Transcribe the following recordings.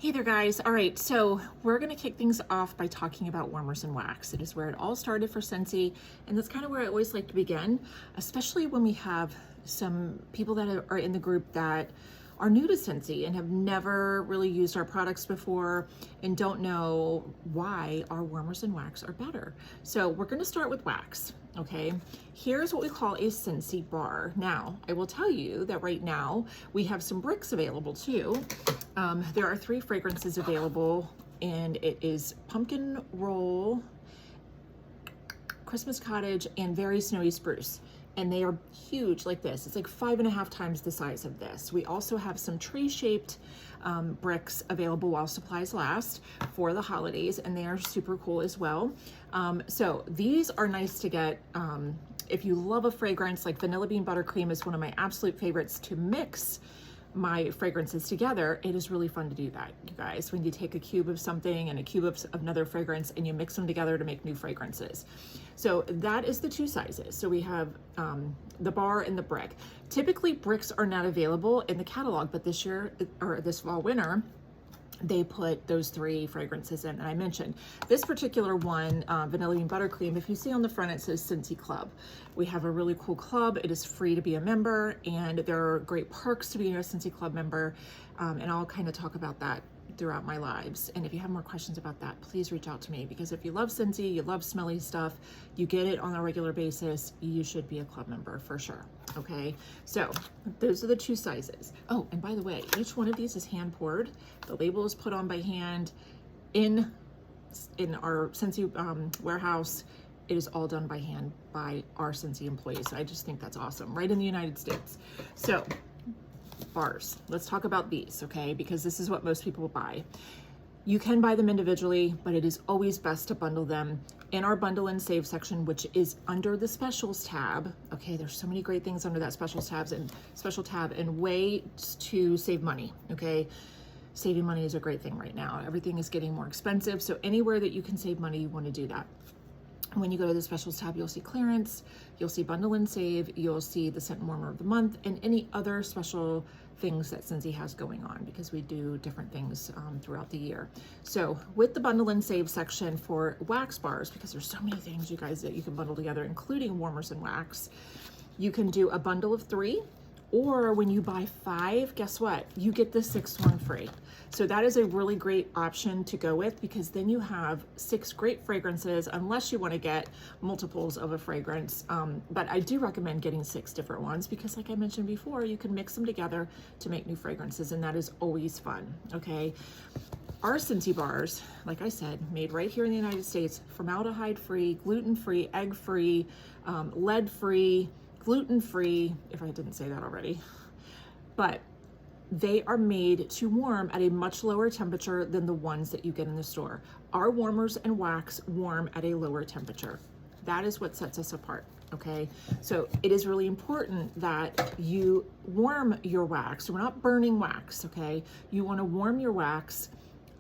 Hey there guys. All right, so we're gonna kick things off by talking about warmers and wax. It is where it all started for Scentsy, and that's kind of where I always like to begin, especially when we have some people that are in the group that are new to Scentsy and have never really used our products before and don't know why our warmers and wax are better. So we're gonna start with wax. Okay, here's what we call a Scentsy bar. Now, I will tell you that right now we have some bricks available too. There are 3 fragrances available, and it is Pumpkin Roll, Christmas Cottage, and Very Snowy Spruce. And they are huge like this. It's like 5.5 times the size of this. We also have some tree-shaped bricks available while supplies last for the holidays, and they are super cool as well. So these are nice to get if you love a fragrance. Like Vanilla Bean Buttercream is one of my absolute favorites to mix my fragrances together. It is really fun to do that, you guys, when you take a cube of something and a cube of another fragrance and you mix them together to make new fragrances. So that is the 2 sizes. So we have the bar and the brick. Typically bricks are not available in the catalog, but this year, or this fall winter, they put those 3 fragrances in that I mentioned. This particular one, Vanilla Bean Buttercream, if you see on the front, it says Scentsy Club. We have a really cool club. It is free to be a member, and there are great perks to being a Scentsy Club member, and I'll kind of talk about that throughout my lives. And if you have more questions about that, please reach out to me, because if you love Scentsy, you love smelly stuff, you get it on a regular basis, you should be a club member for sure. Okay, so those are the 2 sizes. Oh, and by the way, each one of these is hand poured. The label is put on by hand in our Scentsy warehouse. It is all done by hand by our Scentsy employees. I just think that's awesome, right in the United States. So bars, let's talk about these, okay? Because this is what most people buy. You can buy them individually, but it is always best to bundle them in our bundle and save section, which is under the specials tab. Okay, there's so many great things under that special tab and ways to save money. Okay, saving money is a great thing right now. Everything is getting more expensive, so anywhere that you can save money, you want to do that. When you go to the specials tab, you'll see clearance, you'll see bundle and save, you'll see the scent warmer of the month, and any other special things that Scentsy has going on, because we do different things throughout the year. So with the bundle and save section for wax bars, because there's so many things, you guys, that you can bundle together, including warmers and wax, you can do a bundle of 3, or when you buy 5, guess what? You get the 6th one free. So that is a really great option to go with, because then you have 6 great fragrances, unless you want to get multiples of a fragrance. But I do recommend getting 6 different ones, because like I mentioned before, you can mix them together to make new fragrances, and that is always fun, okay? Our Scentsy bars, like I said, made right here in the United States, formaldehyde-free, gluten-free, egg-free, lead-free, gluten-free, if I didn't say that already, but they are made to warm at a much lower temperature than the ones that you get in the store. Our warmers and wax warm at a lower temperature. That is what sets us apart, okay? So it is really important that you warm your wax. We're not burning wax, okay? You wanna warm your wax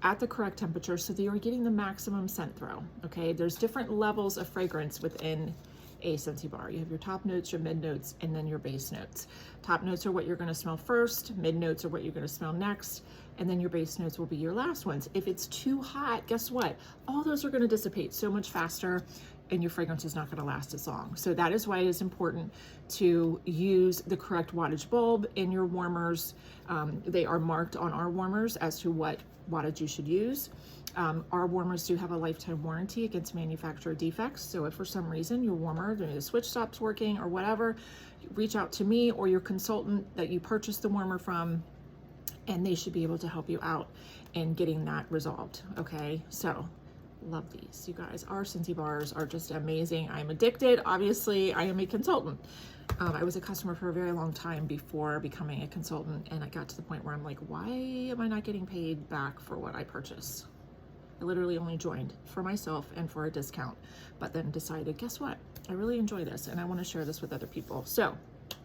at the correct temperature so that you're getting the maximum scent throw, okay? There's different levels of fragrance within a Scentsy bar. You have your top notes, your mid notes, and then your base notes. Top notes are what you're gonna smell first, mid notes are what you're gonna smell next, and then your base notes will be your last ones. If it's too hot, guess what? All those are gonna dissipate so much faster, and your fragrance is not gonna last as long. So that is why it is important to use the correct wattage bulb in your warmers. They are marked on our warmers as to what wattage you should use. Our warmers do have a lifetime warranty against manufacturer defects. So if for some reason your warmer, the switch stops working or whatever, reach out to me or your consultant that you purchased the warmer from, and they should be able to help you out in getting that resolved, okay? So love these, you guys. Our Scentsy bars are just amazing. I'm addicted. Obviously, I am a consultant. I was a customer for a very long time before becoming a consultant, and I got to the point where I'm like, why am I not getting paid back for what I purchase? I literally only joined for myself and for a discount, but then decided, guess what? I really enjoy this and I want to share this with other people. So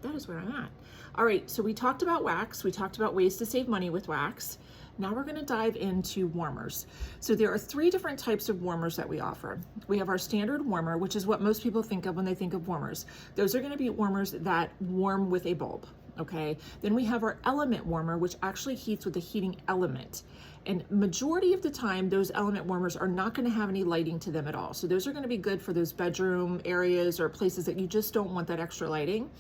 that is where I'm at. All right, so we talked about wax. We talked about ways to save money with wax. Now we're going to dive into warmers. So there are 3 different types of warmers that we offer. We have our standard warmer, which is what most people think of when they think of warmers. Those are going to be warmers that warm with a bulb. okay? Then we have our element warmer, which actually heats with a heating element. And majority of the time, those element warmers are not gonna have any lighting to them at all. So those are gonna be good for those bedroom areas or places that you just don't want that extra lighting.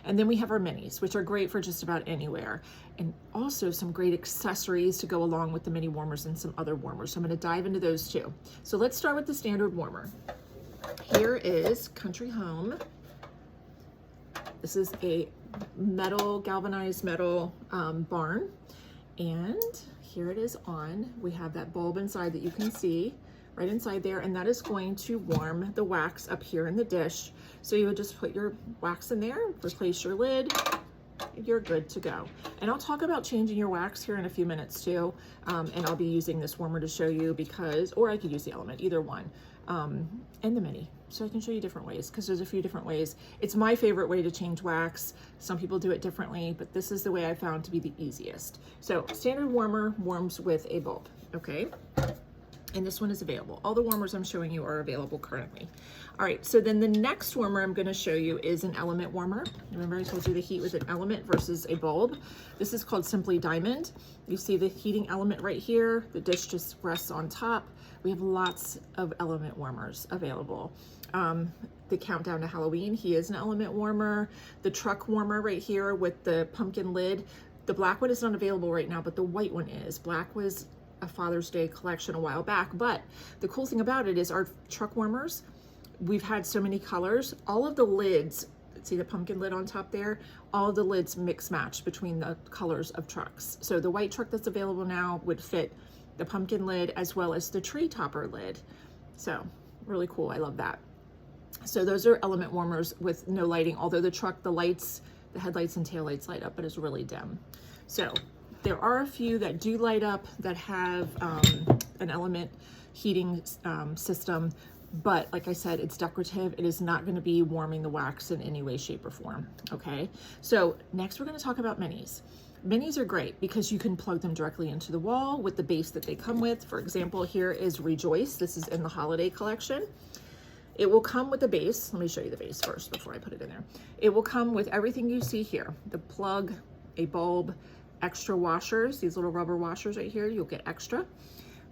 And then we have our minis, which are great for just about anywhere. And also some great accessories to go along with the mini warmers and some other warmers. So I'm gonna dive into those too. So let's start with the standard warmer. Here is Country Home. This is a metal, galvanized metal barn. And here it is on. We have that bulb inside that you can see right inside there, and that is going to warm the wax up here in the dish. So you would just put your wax in there, replace your lid, you're good to go. And I'll talk about changing your wax here in a few minutes too. And I'll be using this warmer to show you because, or I could use the element, either one, and the mini. So I can show you different ways because there's a few different ways. It's my favorite way to change wax. Some people do it differently, but this is the way I found to be the easiest. So standard warmer warms with a bulb, okay? And this one is available. All the warmers I'm showing you are available currently. All right, so then the next warmer I'm gonna show you is an element warmer. Remember I told you the heat with an element versus a bulb. This is called Simply Diamond. You see the heating element right here. The dish just rests on top. We have lots of element warmers available. The Countdown to Halloween, he is an element warmer. The truck warmer right here with the pumpkin lid. The black one is not available right now, but the white one is. Black was a Father's Day collection a while back, but the cool thing about it is our truck warmers, we've had so many colors. All of the lids, see the pumpkin lid on top there? All of the lids mix match between the colors of trucks. So the white truck that's available now would fit the pumpkin lid as well as the tree topper lid. So really cool, I love that. So those are element warmers with no lighting, although the truck, the lights, the headlights and taillights light up, but it's really dim. So there are a few that do light up that have an element heating system, but like I said, it's decorative. It is not going to be warming the wax in any way, shape, or form. Okay, so next we're going to talk about minis. Minis are great because you can plug them directly into the wall with the base that they come with. For example, here is Rejoice. This is in the holiday collection. It will come with a base. Let me show you the base first before I put it in there. It will come with everything you see here: the plug, a bulb, extra washers, these little rubber washers right here, you'll get extra.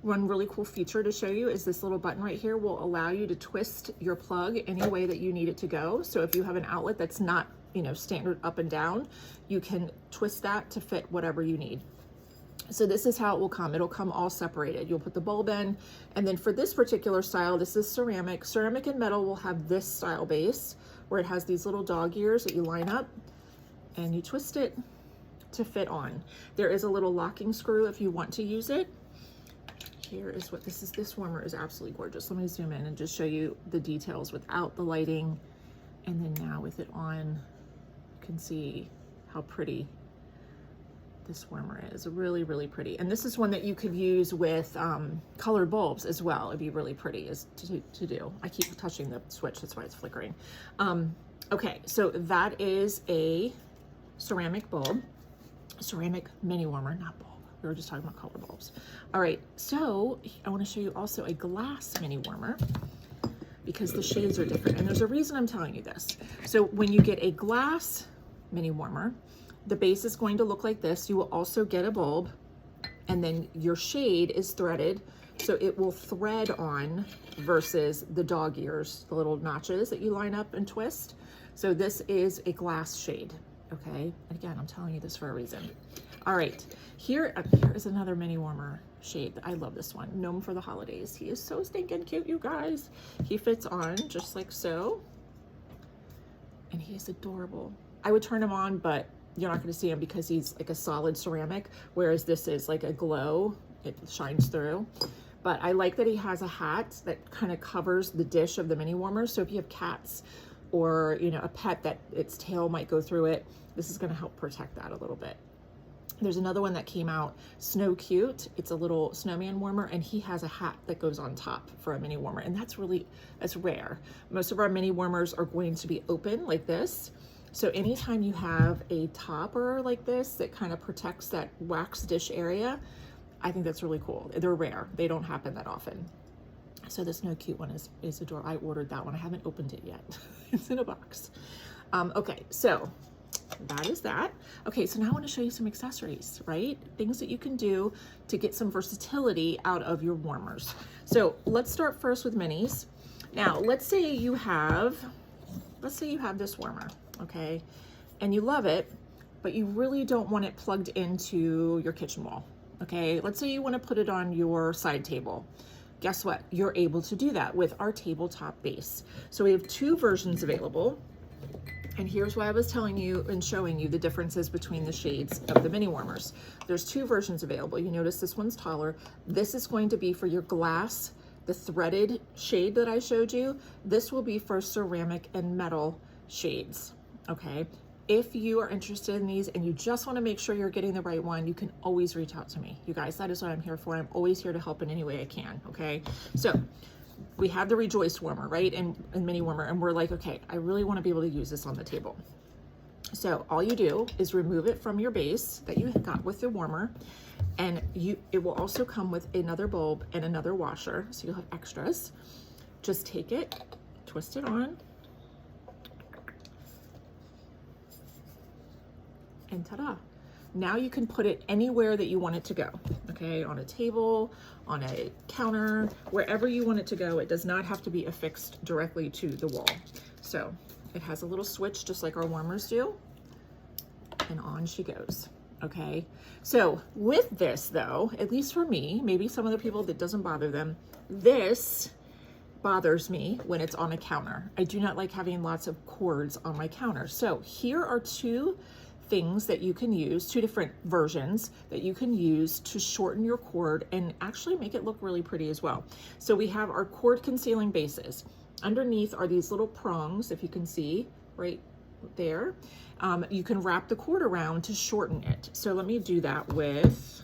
One really cool feature to show you is this little button right here will allow you to twist your plug any way that you need it to go. So if you have an outlet that's not, you know, standard up and down, you can twist that to fit whatever you need. So this is how it will come. It'll come all separated. You'll put the bulb in, and then for this particular style, this is ceramic. Ceramic and metal will have this style base where it has these little dog ears that you line up and you twist it to fit on. There is a little locking screw if you want to use it. Here is what this is. This warmer is absolutely gorgeous. Let me zoom in and just show you the details without the lighting. And then now with it on, you can see how pretty this warmer is. Really, really pretty. And this is one that you could use with colored bulbs as well. It'd be really pretty to do. I keep touching the switch, that's why it's flickering. Okay, so that is a ceramic bulb. Ceramic mini warmer, not bulb. We were just talking about color bulbs. All right, so I want to show you also a glass mini warmer because the shades are different. And there's a reason I'm telling you this. So when you get a glass mini warmer, the base is going to look like this. You will also get a bulb, and then your shade is threaded. So it will thread on versus the dog ears, the little notches that you line up and twist. So this is a glass shade. Okay, again, I'm telling you this for a reason. All right, here is another mini warmer shade. I love this one. Gnome for the holidays. He is so stinking cute, you guys. He fits on just like so, and he is adorable. I would turn him on, but you're not going to see him because he's like a solid ceramic, whereas this is like a glow. It shines through. But I like that he has a hat that kind of covers the dish of the mini warmer. So if you have cats or, you know, a pet that its tail might go through it, this is going to help protect that a little bit. There's another one that came out, Snow Cute. It's a little snowman warmer, and he has a hat that goes on top for a mini warmer, and that's rare. Most of our mini warmers are going to be open like this. So anytime you have a topper like this that kind of protects that wax dish area, I think that's really cool. They're rare. They don't happen that often. So the Snow Cute one is adorable. I ordered that one. I haven't opened it yet. It's in a box. Okay, so that is that. Okay, so now I want to show you some accessories, right? Things that you can do to get some versatility out of your warmers. So let's start first with minis. Now, let's say you have this warmer, okay? And you love it, but you really don't want it plugged into your kitchen wall, okay? Let's say you want to put it on your side table. Guess what? You're able to do that with our tabletop base. So we have two versions available. And here's why I was telling you and showing you the differences between the shades of the mini warmers. There's two versions available. You notice this one's taller. This is going to be for your glass, the threaded shade that I showed you. This will be for ceramic and metal shades, okay? If you are interested in these and you just want to make sure you're getting the right one, you can always reach out to me. You guys, that is what I'm here for. I'm always here to help in any way I can, okay? So we have the Rejoice warmer, right? And mini warmer, and we're like, okay, I really want to be able to use this on the table. So all you do is remove it from your base that you got with the warmer, and it will also come with another bulb and another washer, so you'll have extras. Just take it, twist it on, and ta-da. Now you can put it anywhere that you want it to go, okay? On a table, on a counter, wherever you want it to go. It does not have to be affixed directly to the wall. So it has a little switch just like our warmers do, and on she goes, okay? So with this though, at least for me, maybe some other people that doesn't bother them, this bothers me when it's on a counter. I do not like having lots of cords on my counter. So here are two things that you can use, two different versions that you can use to shorten your cord and actually make it look really pretty as well. So we have our cord concealing bases. Underneath are these little prongs, if you can see right there. You can wrap the cord around to shorten it. So let me do that with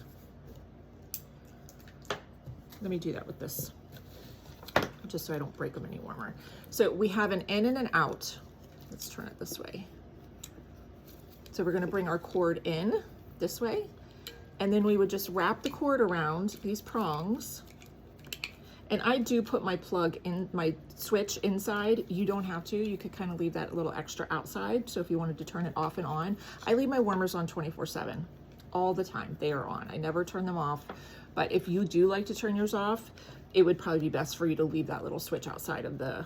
this, just so I don't break a mini warmer. So we have an in and an out. Let's turn it this way. So we're gonna bring our cord in this way, and then we would just wrap the cord around these prongs. And I do put my plug in, my switch inside. You don't have to, you could kind of leave that little extra outside. So if you wanted to turn it off and on, I leave my warmers on 24/7, all the time, they are on. I never turn them off. But if you do like to turn yours off, it would probably be best for you to leave that little switch outside of the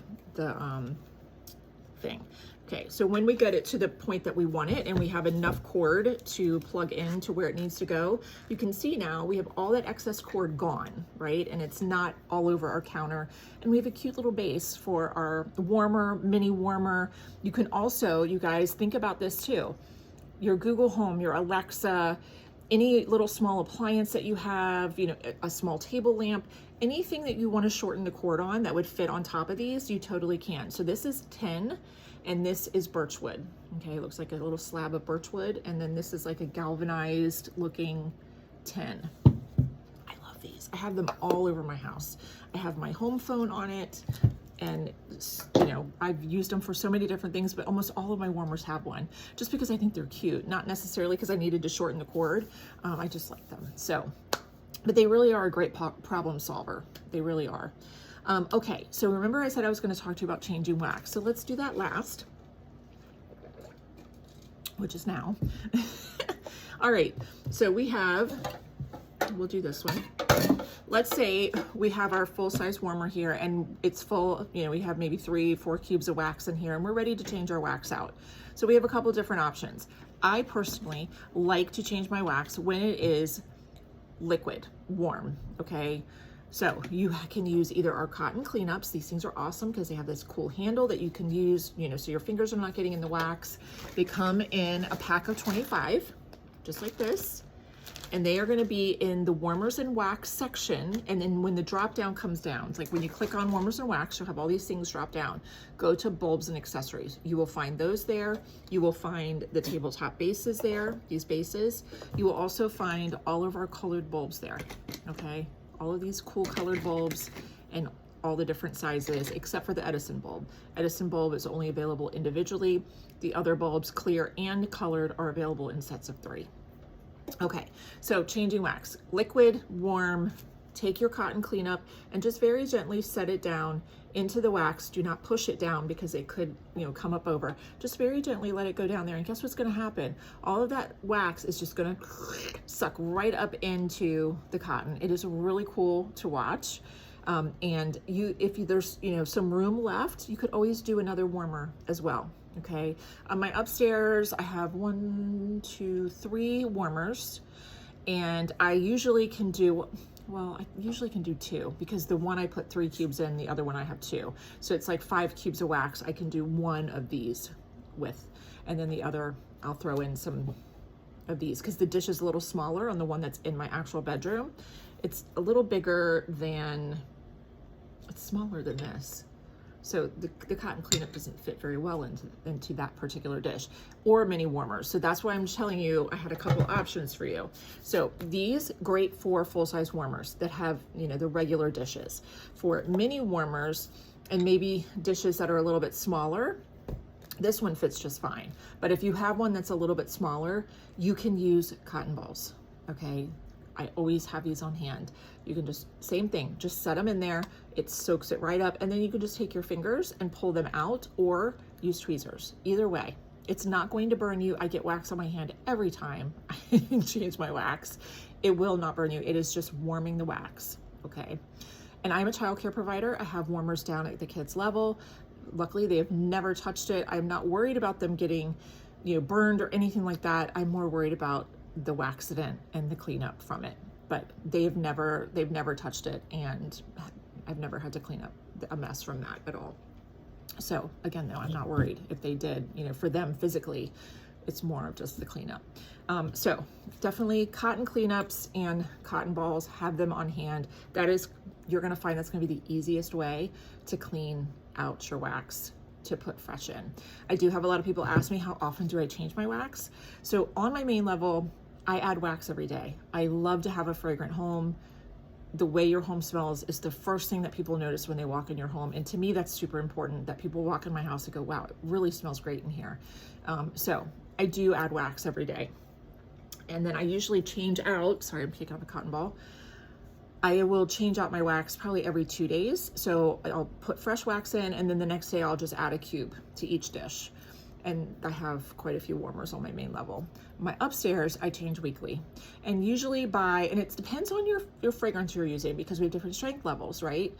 thing. Okay, so when we get it to the point that we want it and we have enough cord to plug in to where it needs to go, you can see now we have all that excess cord gone, right? And it's not all over our counter. And we have a cute little base for our warmer, mini warmer. You can also, you guys, think about this too. Your Google Home, your Alexa, any little small appliance that you have, you know, a small table lamp, anything that you want to shorten the cord on that would fit on top of these, you totally can. So this is 10. And this is birchwood. Okay, it looks like a little slab of birchwood. And then this is like a galvanized looking tin. I love these. I have them all over my house. I have my home phone on it. And you know, I've used them for so many different things, but almost all of my warmers have one, just because I think they're cute. Not necessarily because I needed to shorten the cord. I just like them. So, but they really are a great problem solver. They really are. Okay, so remember I said I was going to talk to you about changing wax. So let's do that last, which is now. All right, so we'll do this one. Let's say we have our full-size warmer here and it's full, you know, we have maybe 3-4 cubes of wax in here and we're ready to change our wax out. So we have a couple different options. I personally like to change my wax when it is liquid, warm, okay? So you can use either our cotton cleanups. These things are awesome because they have this cool handle that you can use, you know, so your fingers are not getting in the wax. They come in a pack of 25, just like this. And they are going to be in the warmers and wax section. And then when the drop down comes down, it's like when you click on warmers and wax, you'll have all these things drop down. Go to bulbs and accessories. You will find those there. You will find the tabletop bases there, these bases. You will also find all of our colored bulbs there, okay? All of these cool colored bulbs and all the different sizes, except for the Edison bulb. Edison bulb is only available individually. The other bulbs, clear and colored, are available in sets of 3. Okay, so changing wax, liquid, warm, take your cotton cleanup and just very gently set it down into the wax. Do not push it down because it could, come up over. Just very gently let it go down there. And guess what's going to happen? All of that wax is just going to suck right up into the cotton. It is really cool to watch. And if there's, some room left, you could always do another warmer as well. Okay. On my upstairs, I have 1, 2, 3 warmers, and I usually can do, I usually can do 2 because the one I put 3 cubes in, the other one I have 2. So it's like 5 cubes of wax. I can do 1 of these with, and then the other, I'll throw in some of these because the dish is a little smaller on the one that's in my actual bedroom. It's a little bigger than, it's smaller than this. So the cotton cleanup doesn't fit very well into that particular dish or mini warmers. So that's why I'm telling you I had a couple options for you. So these, great for full-size warmers that have, the regular dishes. For mini warmers and maybe dishes that are a little bit smaller, this one fits just fine. But if you have one that's a little bit smaller, you can use cotton balls, okay? I always have these on hand. You can just, same thing, just set them in there. It soaks it right up. And then you can just take your fingers and pull them out or use tweezers. Either way, it's not going to burn you. I get wax on my hand every time I change my wax. It will not burn you. It is just warming the wax, okay? And I'm a childcare provider. I have warmers down at the kids' level. Luckily, they have never touched it. I'm not worried about them getting, burned or anything like that. I'm more worried about the waxident and the cleanup from it. But they've never touched it, and I've never had to clean up a mess from that at all. So again, though, I'm not worried if they did, for them physically. It's more of just the cleanup. So definitely cotton cleanups and cotton balls, have them on hand. You're gonna find that's gonna be the easiest way to clean out your wax to put fresh in. I do have a lot of people ask me, how often do I change my wax? So on my main level, I add wax every day. I love to have a fragrant home. The way your home smells is the first thing that people notice when they walk in your home. And to me, that's super important, that people walk in my house and go, wow, it really smells great in here. So I do add wax every day. And then I usually change out, sorry, I'm kicking out the cotton ball. I will change out my wax probably every 2 days. So I'll put fresh wax in, and then the next day I'll just add a cube to each dish. And I have quite a few warmers on my main level. My upstairs, I change weekly. And usually and it depends on your fragrance you're using, because we have different strength levels, right?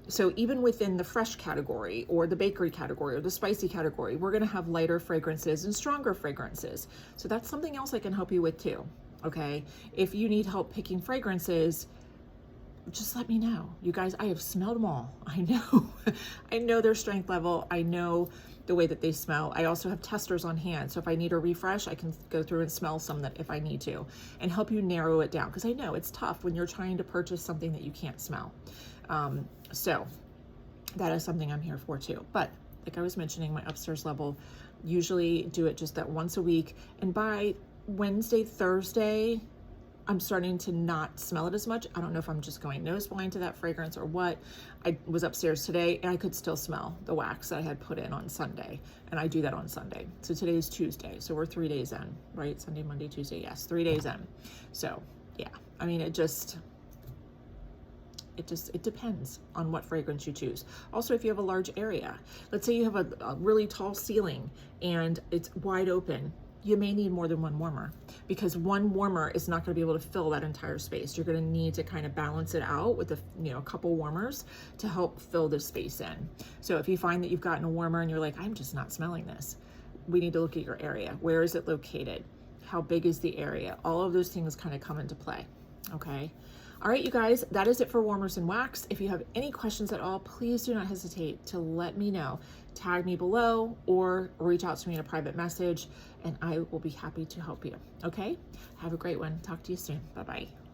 So even within the fresh category or the bakery category or the spicy category, we're gonna have lighter fragrances and stronger fragrances. So that's something else I can help you with too, okay? If you need help picking fragrances, just let me know. You guys, I have smelled them all. I know, I know their strength level. I know the way that they smell. I also have testers on hand. So if I need a refresh, I can go through and smell some that if I need to, and help you narrow it down. Because I know it's tough when you're trying to purchase something that you can't smell. So that is something I'm here for too. But like I was mentioning, my upstairs level, usually do it just that once a week. And by Wednesday, Thursday, I'm starting to not smell it as much. I don't know if I'm just going nose blind to that fragrance or what. I was upstairs today and I could still smell the wax that I had put in on Sunday. And I do that on Sunday. So today is Tuesday. So we're 3 days in, right? Sunday, Monday, Tuesday. Yes, 3 days in. So yeah, I mean, it depends on what fragrance you choose. Also, if you have a large area, let's say you have a really tall ceiling and it's wide open, you may need more than one warmer, because one warmer is not going to be able to fill that entire space. You're going to need to kind of balance it out with a couple warmers to help fill the space in. So if you find that you've gotten a warmer and you're like, I'm just not smelling this, we need to look at your area. Where is it located? How big is the area? All of those things kind of come into play. Okay. All right, you guys, that is it for warmers and wax. If you have any questions at all, please do not hesitate to let me know. Tag me below or reach out to me in a private message, and I will be happy to help you. Okay? Have a great one. Talk to you soon. Bye-bye.